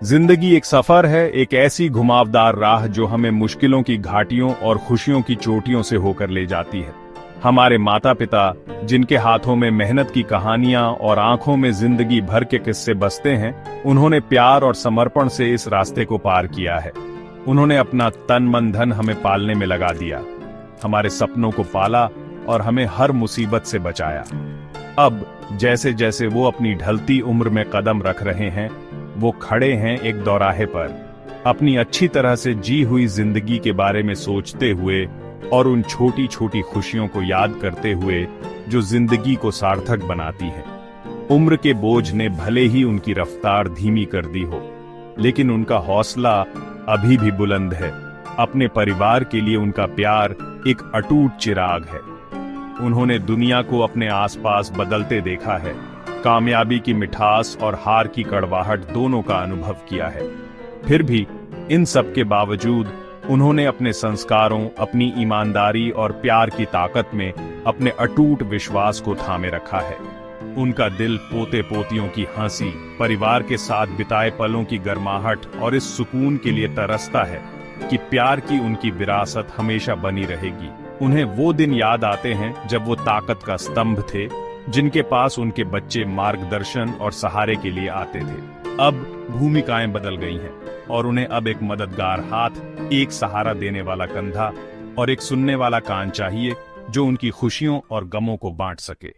जिंदगी एक सफर है, एक ऐसी घुमावदार राह जो हमें मुश्किलों की घाटियों और खुशियों की चोटियों से होकर ले जाती है। हमारे माता पिता, जिनके हाथों में मेहनत की कहानियां और आंखों में जिंदगी भर के किस्से बसते हैं, उन्होंने प्यार और समर्पण से इस रास्ते को पार किया है। उन्होंने अपना तन मन धन हमें पालने में लगा दिया, हमारे सपनों को पाला और हमें हर मुसीबत से बचाया। अब जैसे जैसे वो अपनी ढलती उम्र में कदम रख रहे हैं, वो खड़े हैं एक दौराहे पर, अपनी अच्छी तरह से जी हुई जिंदगी के बारे में सोचते हुए और उन छोटी छोटी खुशियों को याद करते हुए जो जिंदगी को सार्थक बनाती हैं। उम्र के बोझ ने भले ही उनकी रफ्तार धीमी कर दी हो, लेकिन उनका हौसला अभी भी बुलंद है। अपने परिवार के लिए उनका प्यार एक अटूट चिराग है। उन्होंने दुनिया को अपने आसपास बदलते देखा है, कामयाबी की मिठास और हार की कड़वाहट दोनों का अनुभव किया है। फिर भी इन सब के बावजूद उन्होंने अपने संस्कारों, अपनी ईमानदारी और प्यार की ताकत में अपने अटूट विश्वास को थामे रखा है। उनका दिल पोते पोतियों की हंसी, परिवार के साथ बिताए पलों की गर्माहट और इस सुकून के लिए तरसता है कि प्यार की उनकी विरासत हमेशा बनी रहेगी। उन्हें वो दिन याद आते हैं जब वो ताकत का स्तंभ थे, जिनके पास उनके बच्चे मार्गदर्शन और सहारे के लिए आते थे। अब भूमिकाएं बदल गई हैं और उन्हें अब एक मददगार हाथ, एक सहारा देने वाला कंधा और एक सुनने वाला कान चाहिए जो उनकी खुशियों और गमों को बांट सके।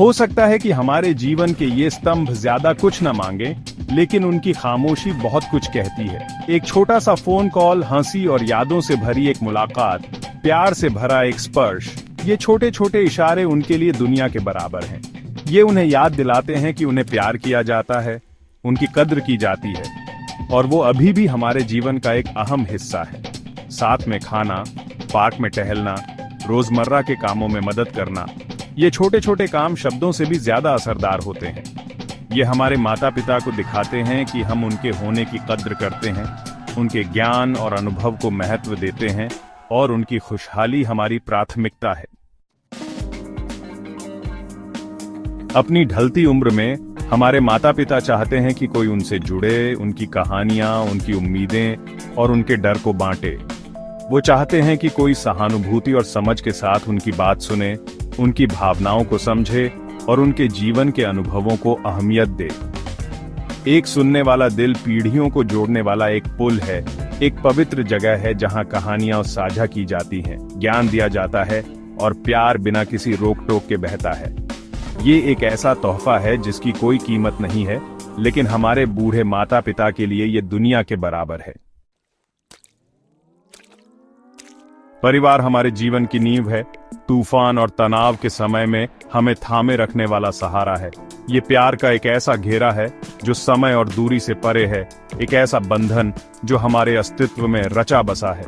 हो सकता है कि हमारे जीवन के ये स्तंभ ज्यादा कुछ न मांगे, लेकिन उनकी खामोशी बहुत कुछ कहती है। एक छोटा सा फोन कॉल, हंसी और यादों से भरी एक मुलाकात, प्यार से भरा एक स्पर्श, ये छोटे छोटे इशारे उनके लिए दुनिया के बराबर हैं। ये उन्हें याद दिलाते हैं कि उन्हें प्यार किया जाता है, उनकी कद्र की जाती है और वो अभी भी हमारे जीवन का एक अहम हिस्सा है। साथ में खाना, पार्क में टहलना, रोजमर्रा के कामों में मदद करना, ये छोटे छोटे काम शब्दों से भी ज्यादा असरदार होते हैं। ये हमारे माता पिता को दिखाते हैं कि हम उनके होने की कद्र करते हैं, उनके ज्ञान और अनुभव को महत्व देते हैं और उनकी खुशहाली हमारी प्राथमिकता है। अपनी ढलती उम्र में हमारे माता पिता चाहते हैं कि कोई उनसे जुड़े, उनकी कहानियां, उनकी उम्मीदें और उनके डर को बांटे। वो चाहते हैं कि कोई सहानुभूति और समझ के साथ उनकी बात सुने, उनकी भावनाओं को समझे और उनके जीवन के अनुभवों को अहमियत दे। एक सुनने वाला दिल पीढ़ियों को जोड़ने वाला एक पुल है, एक पवित्र जगह है जहां कहानियां साझा की जाती हैं, ज्ञान दिया जाता है और प्यार बिना किसी रोक टोक के बहता है। ये एक ऐसा तोहफा है जिसकी कोई कीमत नहीं है, लेकिन हमारे बूढ़े माता पिता के लिए ये दुनिया के बराबर है। परिवार हमारे जीवन की नींव है, तूफान और तनाव के समय में हमें थामे रखने वाला सहारा है। ये प्यार का एक ऐसा घेरा है जो समय और दूरी से परे है, एक ऐसा बंधन जो हमारे अस्तित्व में रचा बसा है।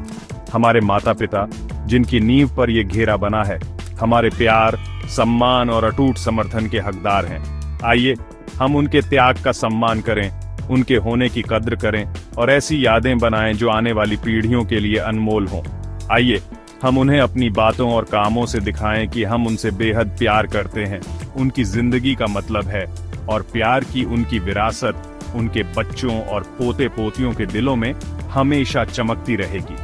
हमारे माता पिता, जिनकी नींव पर यह घेरा बना है, हमारे प्यार, सम्मान और अटूट समर्थन के हकदार हैं। आइए हम उनके त्याग का सम्मान करें, उनके होने की कद्र करें और ऐसी यादें बनाएं जो आने वाली पीढ़ियों के लिए अनमोल हों। आइए हम उन्हें अपनी बातों और कामों से दिखाएं कि हम उनसे बेहद प्यार करते हैं। उनकी जिंदगी का मतलब है और प्यार की उनकी विरासत उनके बच्चों और पोते पोतियों के दिलों में हमेशा चमकती रहेगी।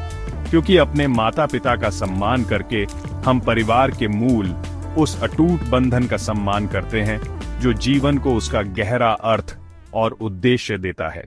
क्योंकि अपने माता पिता का सम्मान करके हम परिवार के मूल, उस अटूट बंधन का सम्मान करते हैं जो जीवन को उसका गहरा अर्थ और उद्देश्य देता है।